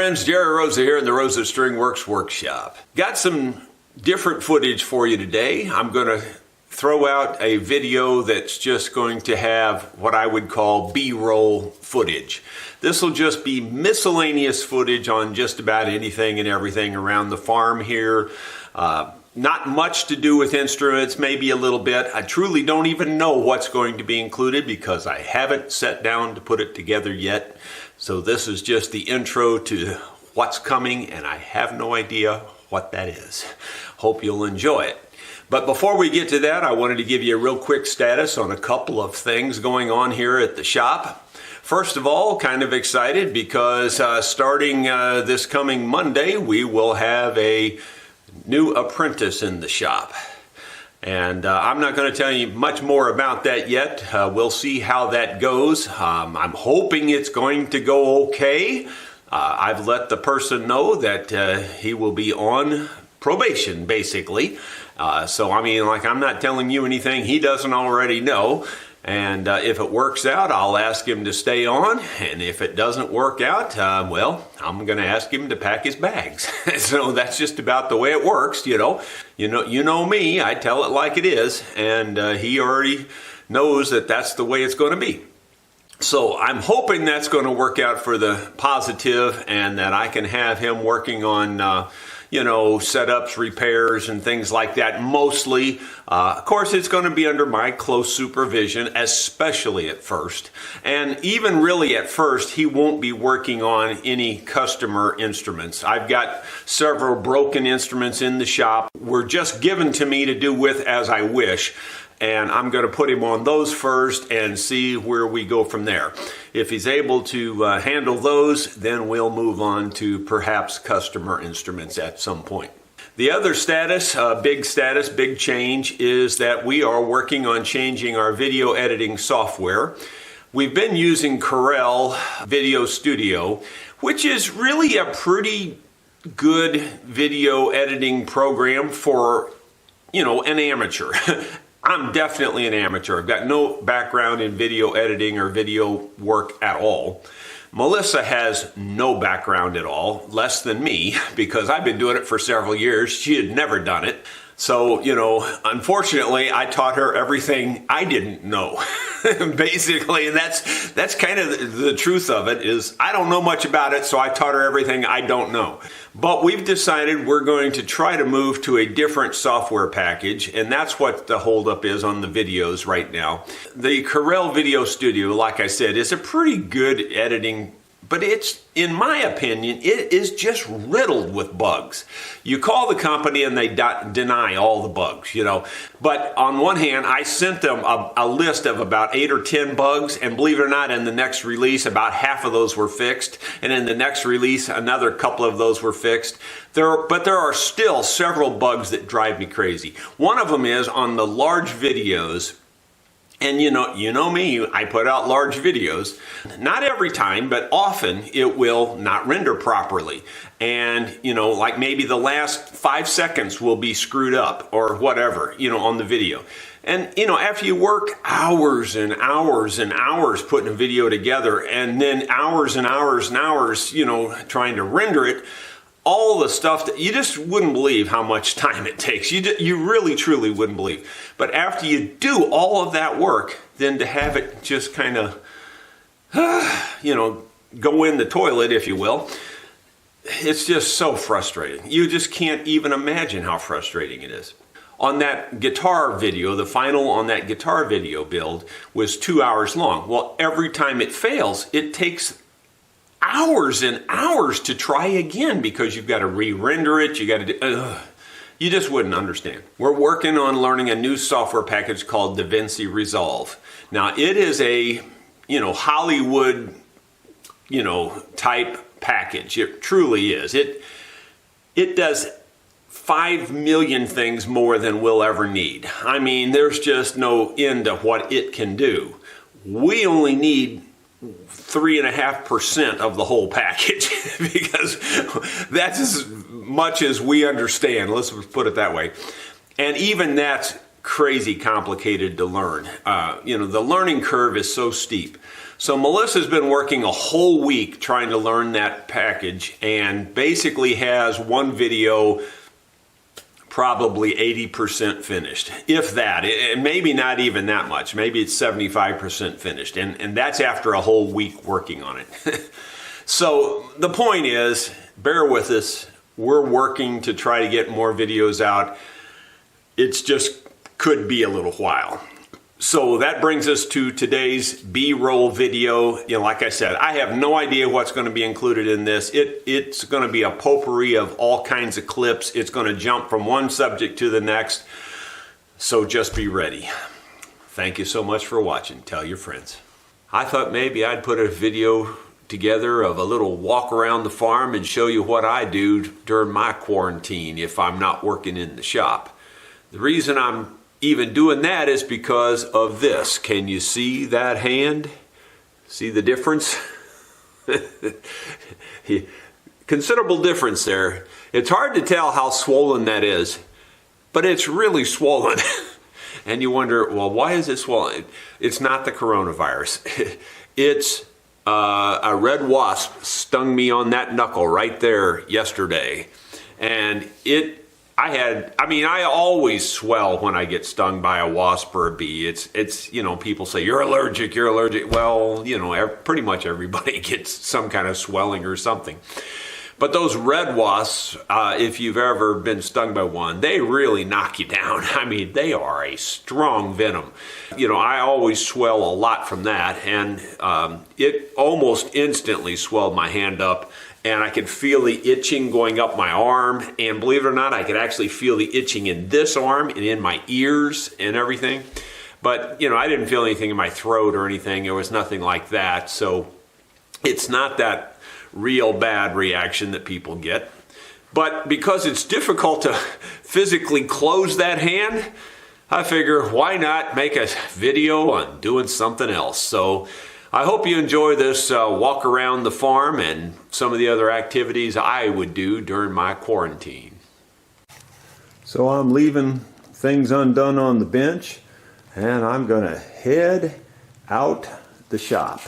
friends, Jerry Rosa here in the Rosa String Works Workshop. Got some different footage for you today. I'm going to throw out a video that's just going to have what I would call B-roll footage. This will just be miscellaneous footage on just about anything and everything around the farm here. Not much to do with instruments, maybe a little bit. I truly don't even know what's going to be included because I haven't sat down to put it together yet. So this is just the intro to what's coming, and I have no idea what that is. Hope you'll enjoy it. But before we get to that, I wanted to give you a real quick status on a couple of things going on here at the shop. First of all, kind of excited because starting this coming Monday, we will have a new apprentice in the shop. And I'm not going to tell you much more about that yet. We'll see how that goes. I'm hoping it's going to go okay. I've let the person know that he will be on probation, basically. So, I mean, like, I'm not telling you anything he doesn't already know. And if it works out, I'll ask him to stay on. And if it doesn't work out, well, I'm going to ask him to pack his bags. So that's just about the way it works, you know. You know me, I tell it like it is. And he already knows that that's the way it's going to be. So I'm hoping that's going to work out for the positive and that I can have him working on setups, repairs, and things like that mostly. Of course, it's going to be under my close supervision, especially at first. And even really at first, he won't be working on any customer instruments. I've got several broken instruments in the shop. Were just given to me to do with as I wish. And I'm going to put him on those first and see where we go from there. If he's able to handle those, then we'll move on to perhaps customer instruments at some point. The other status, big change, is that we are working on changing our video editing software. We've been using Corel Video Studio, which is really a pretty good video editing program for, an amateur. I'm definitely an amateur. I've got no background in video editing or video work at all. Melissa has no background at all, less than me, because I've been doing it for several years. She had never done it. So, unfortunately, I taught her everything I didn't know, basically. And that's kind of the truth of it is I don't know much about it, so I taught her everything I don't know. But we've decided we're going to try to move to a different software package, and that's what the holdup is on the videos right now. The Corel Video Studio, like I said, is a pretty good editing, but it's, in my opinion, it is just riddled with bugs. You call the company and they deny all the bugs, But on one hand, I sent them a list of about 8 or 10 bugs, and believe it or not, in the next release, about half of those were fixed. And in the next release, another couple of those were fixed. But there are still several bugs that drive me crazy. One of them is on the large videos. And you know me, I put out large videos. Not every time, but often it will not render properly. And, like maybe the last 5 seconds will be screwed up or whatever, on the video. And, after you work hours and hours and hours putting a video together and then hours and hours and hours, trying to render it, all the stuff that you just wouldn't believe how much time it takes. You really, truly wouldn't believe. But after you do all of that work, then to have it just kind of, go in the toilet, if you will, it's just so frustrating. You just can't even imagine how frustrating it is. On that guitar video, the final on that guitar video build was 2 hours long. Well, every time it fails, it takes hours and hours to try again because you've got to re-render it. You got to do, you just wouldn't understand. We're working on learning a new software package called DaVinci Resolve. Now it is a, Hollywood, type package. It truly is. It does 5 million things more than we'll ever need. I mean, there's just no end to what it can do. We only need 3.5% of the whole package because that's as much as we understand. Let's put it that way. And even that's crazy complicated to learn. The learning curve is so steep. So Melissa's been working a whole week trying to learn that package and basically has one video probably 80% finished, if that. Maybe not even that much. Maybe it's 75% finished, and that's after a whole week working on it. So the point is, bear with us. We're working to try to get more videos out. It's just could be a little while. So that brings us to today's B-roll video. You know, like I said, I have no idea what's going to be included in this. It's going to be a potpourri of all kinds of clips. It's going to jump from one subject to the next. So just be ready. Thank you so much for watching. Tell your friends. I thought maybe I'd put a video together of a little walk around the farm and show you what I do during my quarantine if I'm not working in the shop. The reason I'm even doing that is because of this. Can you see that hand? See the difference? Considerable difference there. It's hard to tell how swollen that is, but it's really swollen. And you wonder, well, why is it swollen? It's not the coronavirus. It's a red wasp stung me on that knuckle right there yesterday. And I always swell when I get stung by a wasp or a bee. It's you know, people say, you're allergic. Well, you know, pretty much everybody gets some kind of swelling or something. But those red wasps, if you've ever been stung by one, they really knock you down. I mean, they are a strong venom. You know, I always swell a lot from that, and it almost instantly swelled my hand up. And I could feel the itching going up my arm. And believe it or not, I could actually feel the itching in this arm and in my ears and everything. But, you know, I didn't feel anything in my throat or anything. There was nothing like that. So it's not that real bad reaction that people get. But because it's difficult to physically close that hand, I figure why not make a video on doing something else. So I hope you enjoy this walk around the farm and some of the other activities I would do during my quarantine. So I'm leaving things undone on the bench, and I'm going to head out the shop.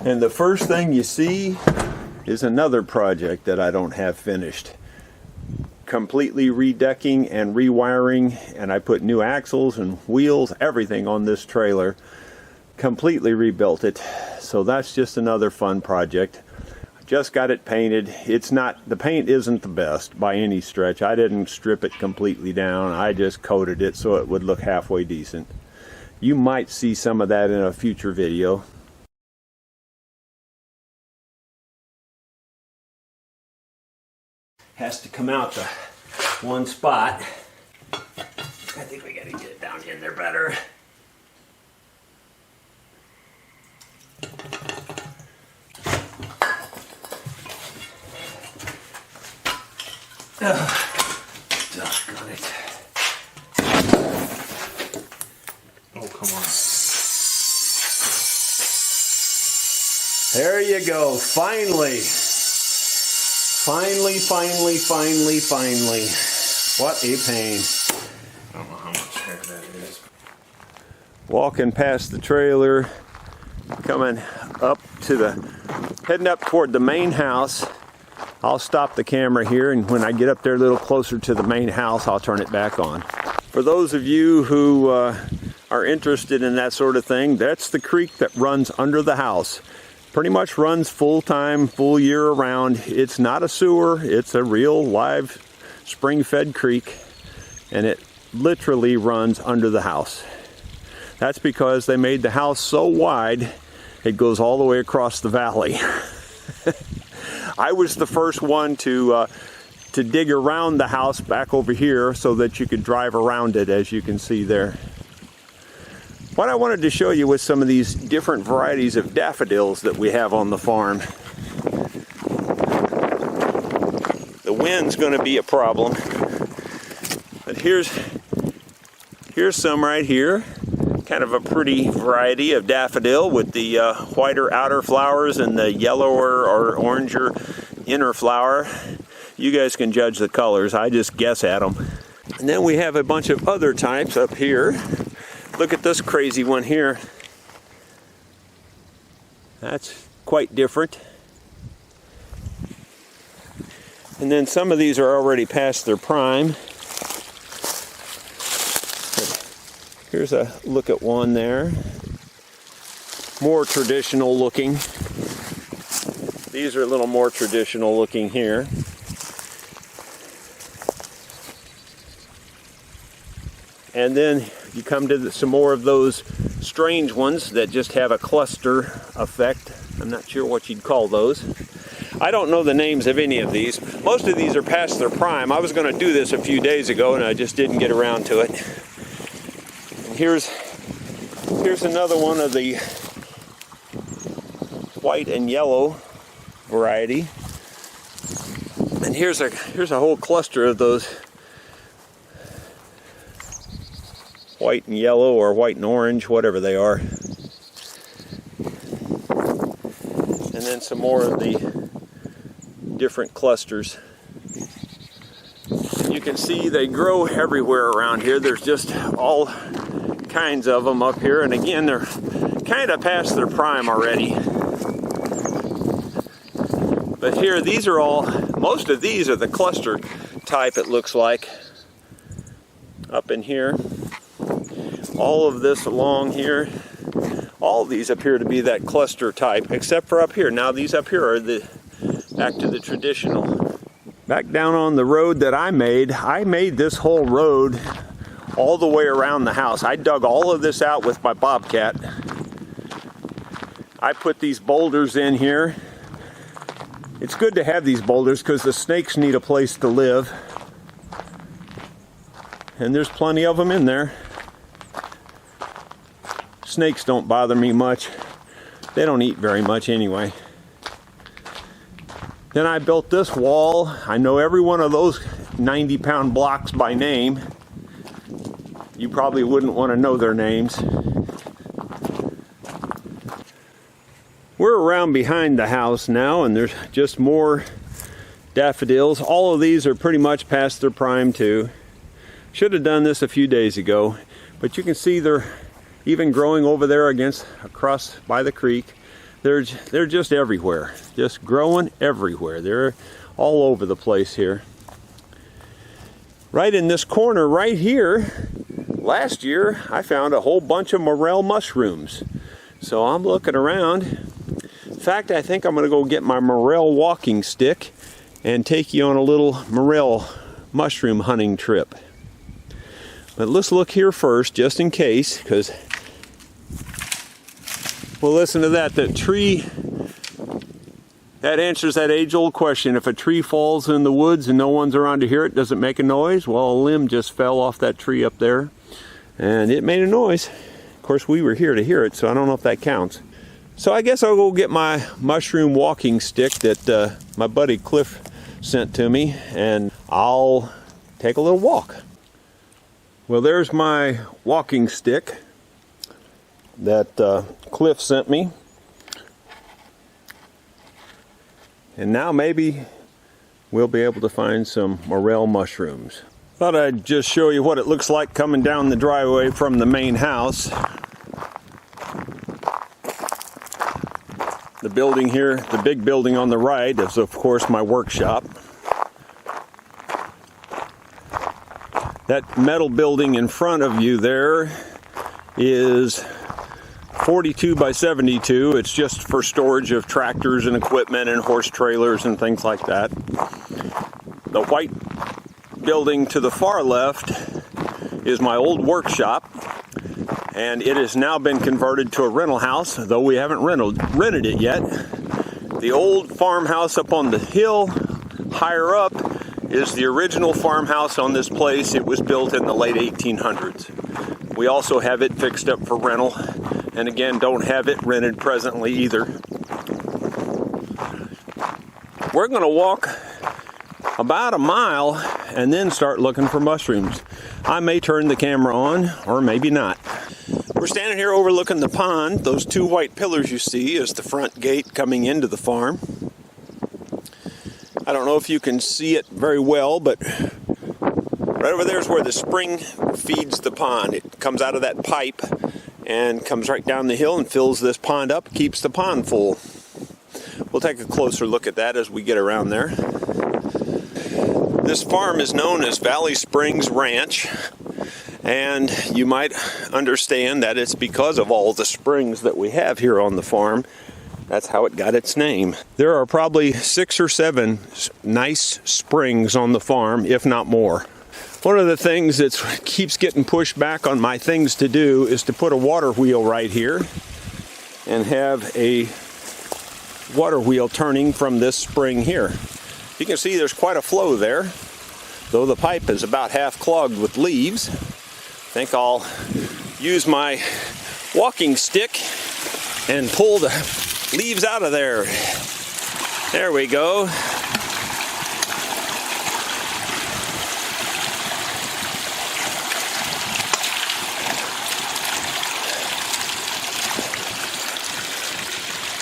And the first thing you see is another project that I don't have finished. Completely redecking and rewiring, and I put new axles and wheels, everything on this trailer. Completely rebuilt it. So that's just another fun project. Just got it painted. The paint isn't the best by any stretch. I didn't strip it completely down. I just coated it so it would look halfway decent. You might see some of that in a future video. Has to come out to one spot. I think we gotta get it down in there better. Doggone it. Oh, come on. There you go, finally. Finally. What a pain. I don't know how much hair that is. Walking past the trailer, coming up heading up toward the main house. I'll stop the camera here, and when I get up there a little closer to the main house, I'll turn it back on. For those of you who are interested in that sort of thing, that's the creek that runs under the house. Pretty much runs full-time, full year around. It's not a sewer, it's a real live spring-fed creek, and it literally runs under the house. That's because they made the house so wide, it goes all the way across the valley. I was the first one to dig around the house back over here so that you could drive around it, as you can see there. What I wanted to show you was some of these different varieties of daffodils that we have on the farm. The wind's going to be a problem, but here's some right here. Kind of a pretty variety of daffodil with the whiter outer flowers and the yellower or oranger inner flower. You guys can judge the colors. I just guess at them. And then we have a bunch of other types up here. Look at this crazy one here. That's quite different. And then some of these are already past their prime. Here's a look at one there. More traditional looking. These are a little more traditional looking here. And then you come to some more of those strange ones that just have a cluster effect. I'm not sure what you'd call those. I don't know the names of any of these. Most of these are past their prime. I was going to do this a few days ago and I just didn't get around to it. And here's another one of the white and yellow variety. And here's a whole cluster of those white and yellow or white and orange, whatever they are. And then some more of the different clusters. You can see they grow everywhere around here. There's just all kinds of them up here. And again, they're kind of past their prime already. But here, these are all, most of these are the cluster type, it looks like. Up in here. All of this along here, all of these appear to be that cluster type, except for up here. Now these up here are back to the traditional. Back down on the road that I made this whole road all the way around the house. I dug all of this out with my bobcat. I put these boulders in here. It's good to have these boulders because the snakes need a place to live. And there's plenty of them in there. Snakes don't bother me much. They don't eat very much anyway. Then I built this wall. I know every one of those 90-pound blocks by name. You probably wouldn't want to know their names. We're around behind the house now, and there's just more daffodils. All of these are pretty much past their prime too. Should have done this a few days ago, but you can see they're even growing over there across by the creek. They're just everywhere, just growing everywhere. They're all over the place here. Right in this corner right here, last year I found a whole bunch of morel mushrooms. So I'm looking around. In fact, I think I'm going to go get my morel walking stick and take you on a little morel mushroom hunting trip. But let's look here first, just in case, because well, listen to that. That tree, that answers that age-old question. If a tree falls in the woods and no one's around to hear it, does it make a noise? Well, a limb just fell off that tree up there, and it made a noise. Of course, we were here to hear it, so I don't know if that counts. So I guess I'll go get my mushroom walking stick that my buddy Cliff sent to me, and I'll take a little walk. Well, there's my walking stick that Cliff sent me. And now maybe we'll be able to find some morel mushrooms. Thought I'd just show you what it looks like coming down the driveway from the main house. The building here, the big building on the right, is of course my workshop. That metal building in front of you there is 42 by 72. It's just for storage of tractors and equipment and horse trailers and things like that. The white building to the far left is my old workshop, and it has now been converted to a rental house, though we haven't rented it yet. The old farmhouse up on the hill higher up is the original farmhouse on this place. It was built in the late 1800s. We also have it fixed up for rental, and again, don't have it rented presently either. We're going to walk about a mile and then start looking for mushrooms. I may turn the camera on, or maybe not. We're standing here overlooking the pond. Those two white pillars you see is the front gate coming into the farm. I don't know if you can see it very well, but right over there is where the spring feeds the pond. It comes out of that pipe and comes right down the hill and fills this pond up, keeps the pond full. We'll take a closer look at that as we get around there. This farm is known as Valley Springs Ranch, and you might understand that it's because of all the springs that we have here on the farm. That's how it got its name. There are probably 6 or 7 nice springs on the farm, if not more. One of the things that keeps getting pushed back on my things to do is to put a water wheel right here and have a water wheel turning from this spring here. You can see there's quite a flow there, though the pipe is about half clogged with leaves. I think I'll use my walking stick and pull the leaves out of there. There we go.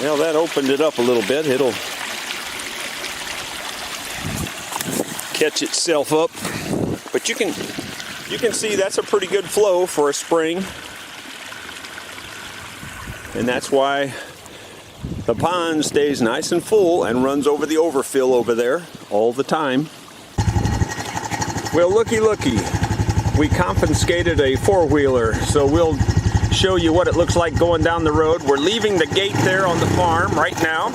Well, that opened it up a little bit. It'll catch itself up. But you can see that's a pretty good flow for a spring. And that's why the pond stays nice and full and runs over the overfill over there all the time. Well, looky. We confiscated a four-wheeler, so we'll show you what it looks like going down the road. We're leaving the gate there on the farm right now,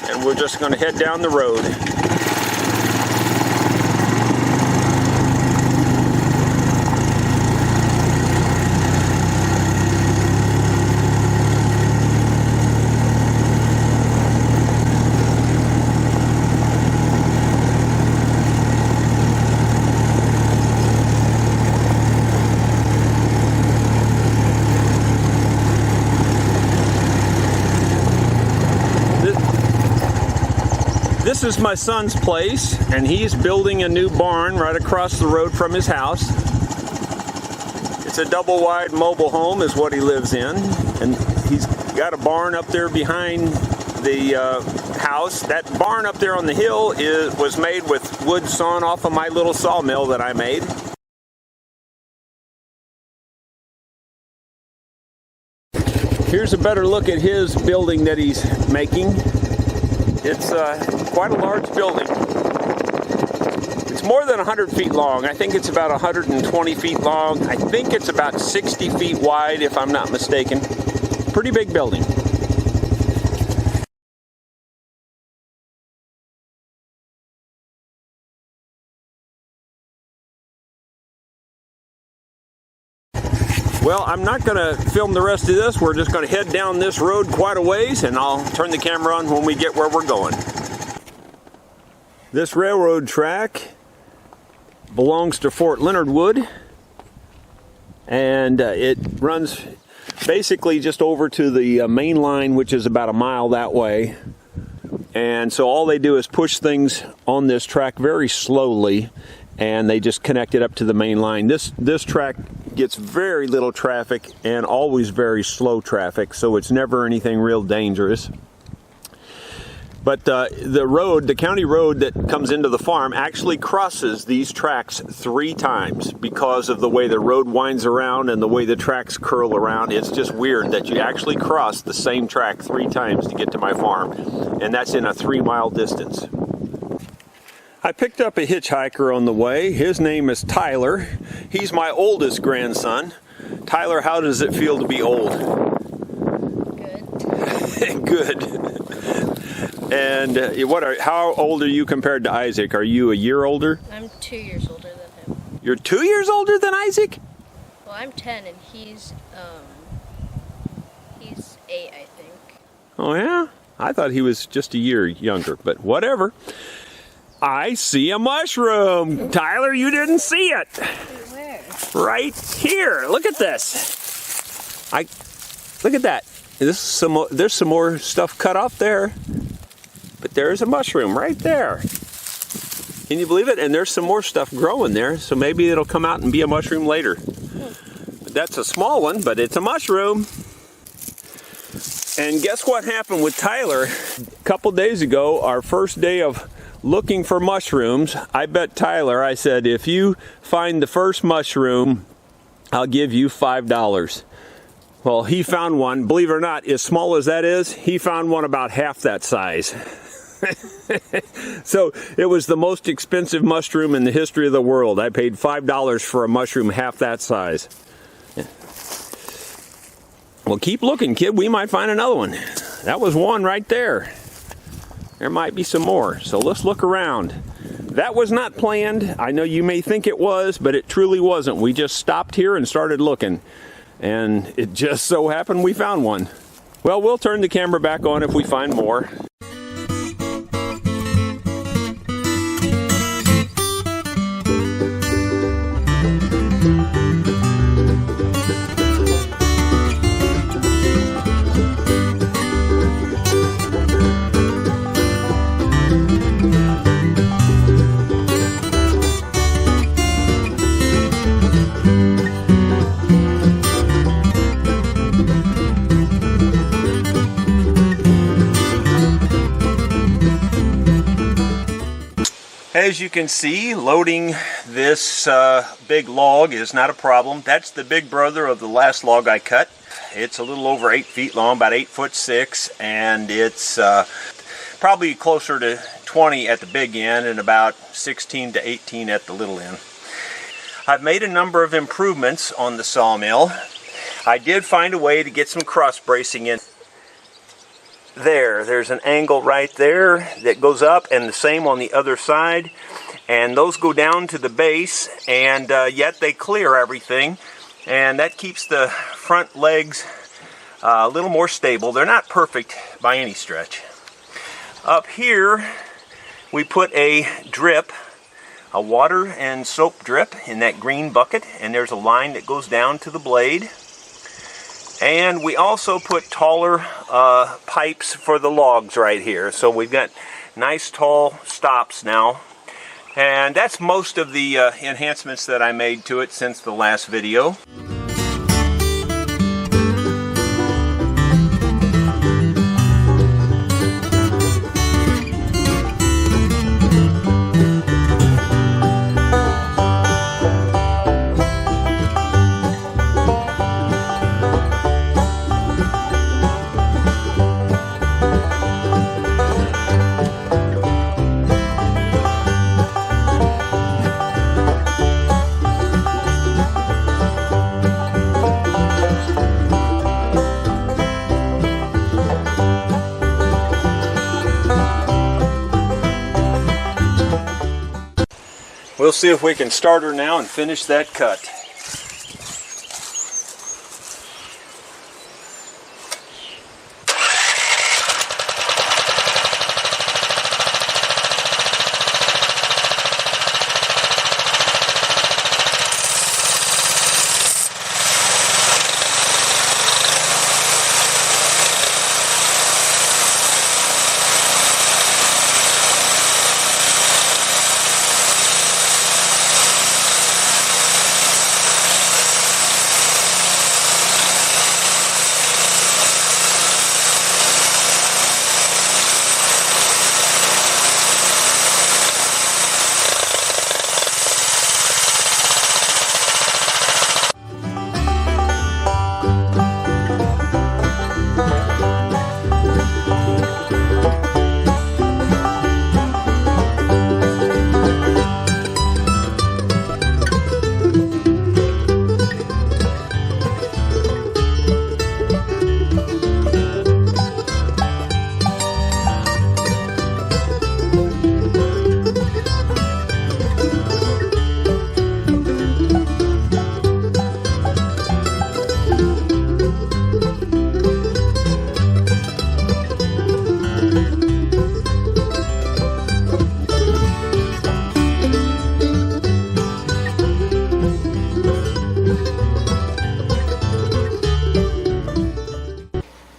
and we're just going to head down the road. This is my son's place, and he's building a new barn right across the road from his house. It's a double-wide mobile home is what he lives in, and he's got a barn up there behind the house. That barn up there on the hill was made with wood sawn off of my little sawmill that I made. Here's a better look at his building that he's making. It's quite a large building. It's more than 100 feet long. I think it's about 120 feet long. I think it's about 60 feet wide, if I'm not mistaken. Pretty big building. Well, I'm not going to film the rest of this. We're just going to head down this road quite a ways, and I'll turn the camera on when we get where we're going. This railroad track belongs to Fort Leonard Wood, and it runs basically just over to the main line, which is about a mile that way. And so all they do is push things on this track very slowly, and they just connect it up to the main line. This track gets very little traffic and always very slow traffic, so it's never anything real dangerous. But the county road that comes into the farm actually crosses these tracks 3 times because of the way the road winds around and the way the tracks curl around. It's just weird that you actually cross the same track 3 times to get to my farm, and that's in a 3-mile distance. I picked up a hitchhiker on the way. His name is Tyler. He's my oldest grandson. Tyler, how does it feel to be old? Good. Good. And how old are you compared to Isaac? Are you a year older? I'm 2 years older than him. You're 2 years older than Isaac? Well, I'm 10 and he's 8, I think. Oh yeah? I thought he was just a year younger, but whatever. I see a mushroom. Tyler, you didn't see it. Where? Right here. Look at this. Look at that. There's some more stuff cut off there. But there's a mushroom right there. Can you believe it? And there's some more stuff growing there, so maybe it'll come out and be a mushroom later. But that's a small one, but it's a mushroom. And guess what happened with Tyler? A couple days ago, our first day of looking for mushrooms. I bet Tyler, I said, if you find the first mushroom, I'll give you $5. Well, he found one. Believe it or not, as small as that is, he found one about half that size. So it was the most expensive mushroom in the history of the world. I paid $5 for a mushroom half that size. Well, keep looking, kid. We might find another one. That was one right there. There might be some more. So let's look around. That was not planned. I know you may think it was, but it truly wasn't. We just stopped here and started looking. And it just so happened we found one. Well, we'll turn the camera back on if we find more. As you can see, loading this big log is not a problem. That's the big brother of the last log I cut. It's a little over 8 feet long, about 8'6", and it's probably closer to 20 at the big end and about 16 to 18 at the little end. I've made a number of improvements on the sawmill. I did find a way to get some cross bracing in. There's an angle right there that goes up, and the same on the other side, and those go down to the base, and yet they clear everything, and that keeps the front legs a little more stable. They're not perfect by any stretch. Up here we put a drip, a water and soap drip in that green bucket, and there's a line that goes down to the blade. And we also put taller pipes for the logs right here. So we've got nice tall stops now. And that's most of the enhancements that I made to it since the last video. We'll see if we can start her now and finish that cut.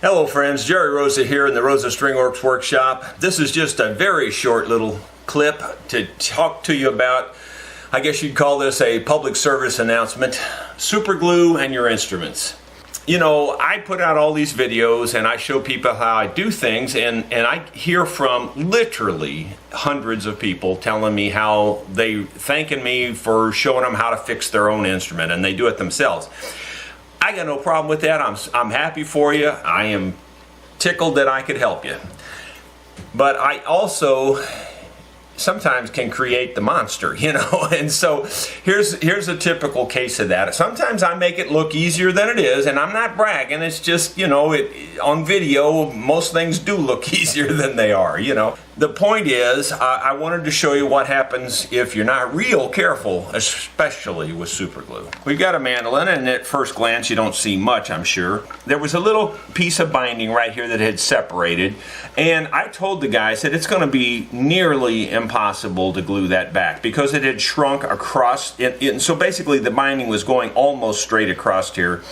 Hello friends, Jerry Rosa here in the Rosa Stringworks workshop. This is just a very short little clip to talk to you about, I guess you'd call this a public service announcement, super glue and your instruments. you know, I put out all these videos and I show people how I do things, and I hear from literally hundreds of people telling me how they thanking me for showing them how to fix their own instrument, and they do it themselves. I got no problem with that. I'm happy for you. I am tickled that I could help you. But I also sometimes can create the monster, you know. And so here's a typical case of that. Sometimes I make it look easier than it is, and I'm not bragging. It's just, you know, on video most things do look easier than they are, you know. The point is, I wanted to show you what happens if you're not real careful, especially with super glue. We've got a mandolin, and at first glance you don't see much, I'm sure. There was a little piece of binding right here that had separated, and I told the guy, I said, it's going to be nearly impossible to glue that back because it had shrunk across it. So basically the binding was going almost straight across here.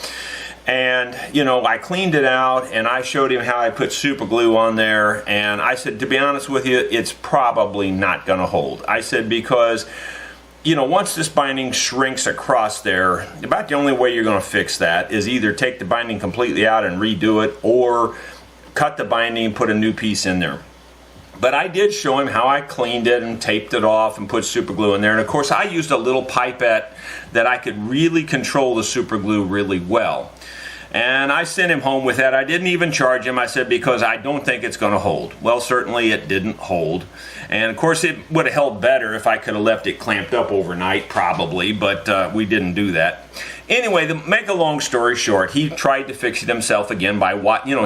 And, you know, I cleaned it out and I showed him how I put super glue on there, and I said, to be honest with you, it's probably not going to hold. I said, because, you know, once this binding shrinks across there, about the only way you're going to fix that is either take the binding completely out and redo it, or cut the binding and put a new piece in there. But I did show him how I cleaned it and taped it off and put super glue in there. And of course I used a little pipette that I could really control the super glue really well. And I sent him home with that. I didn't even charge him. I said, because I don't think it's going to hold. Well, certainly it didn't hold. And of course it would have held better if I could have left it clamped up overnight, probably, but we didn't do that. Anyway, to make a long story short, he tried to fix it himself again by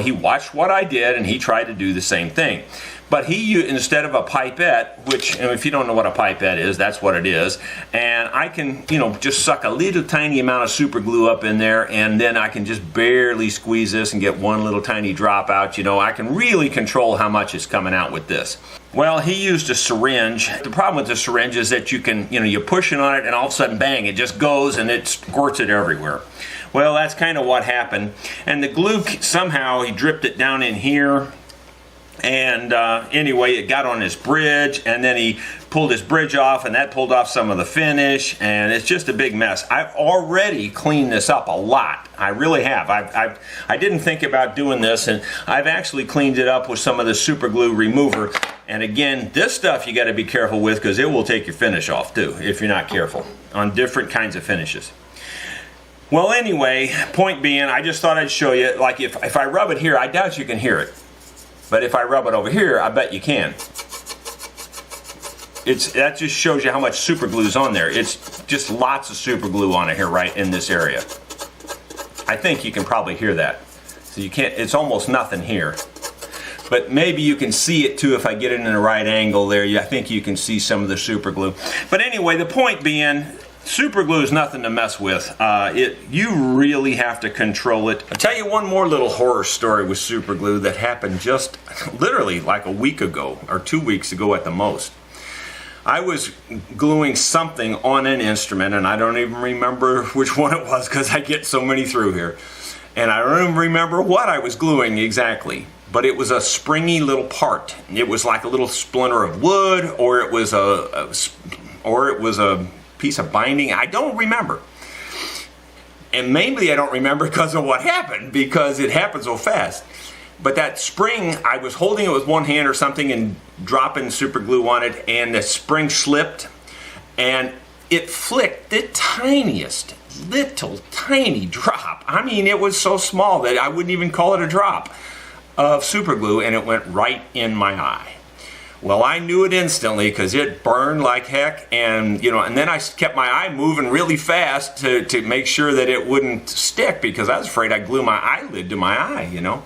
he watched what I did and he tried to do the same thing. But he, instead of a pipette, which, if you don't know what a pipette is, that's what it is, and I can, just suck a little tiny amount of super glue up in there, and then I can just barely squeeze this and get one little tiny drop out. I can really control how much is coming out with this. Well, he used a syringe. The problem with the syringe is that you can, you're pushing on it and all of a sudden, bang, it just goes and it squirts it everywhere. Well, that's kind of what happened. And the glue, somehow he dripped it down in here. And anyway, it got on his bridge, and then he pulled his bridge off, and that pulled off some of the finish, and it's just a big mess. I've already cleaned this up a lot. I really have. I didn't think about doing this, and I've actually cleaned it up with some of the super glue remover. And again, this stuff you got to be careful with, because it will take your finish off too if you're not careful on different kinds of finishes. Well, anyway, point being, I just thought I'd show you, like if I rub it here, I doubt you can hear it. But if I rub it over here, I bet you can. That just shows you how much super glue is on there. It's just lots of super glue on it here, right in this area. I think you can probably hear that. So you can't, it's almost nothing here. But maybe you can see it too if I get it in the right angle there. I think you can see some of the super glue. But anyway, the point being, super glue is nothing to mess with. You really have to control it. I'll tell you one more little horror story with super glue that happened just literally like a week ago or 2 weeks ago at the most. I was gluing something on an instrument, and I don't even remember which one it was because I get so many through here. And I don't even remember what I was gluing exactly. But it was a springy little part. It was like a little splinter of wood, or it was a piece of binding. I don't remember. And mainly I don't remember because of what happened, because it happened so fast. But that spring, I was holding it with one hand or something and dropping super glue on it, and the spring slipped and it flicked the tiniest little tiny drop. I mean, it was so small that I wouldn't even call it a drop of super glue, and it went right in my eye. Well, I knew it instantly because it burned like heck, and and then I kept my eye moving really fast to make sure that it wouldn't stick, because I was afraid I'd glue my eyelid to my eye,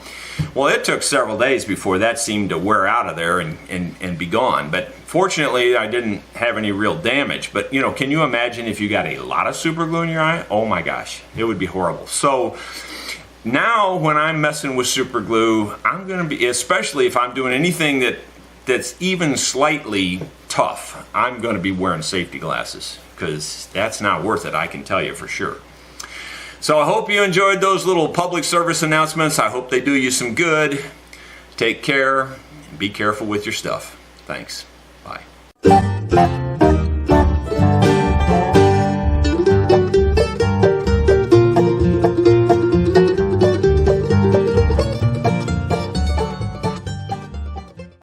Well, it took several days before that seemed to wear out of there and be gone. But fortunately, I didn't have any real damage. But, can you imagine if you got a lot of super glue in your eye? Oh my gosh, it would be horrible. So now when I'm messing with super glue, I'm going to be, especially if I'm doing anything that's even slightly tough, I'm going to be wearing safety glasses, because that's not worth it, I can tell you for sure. So I hope you enjoyed those little public service announcements. I hope they do you some good. Take care. Be careful with your stuff. Thanks. Bye.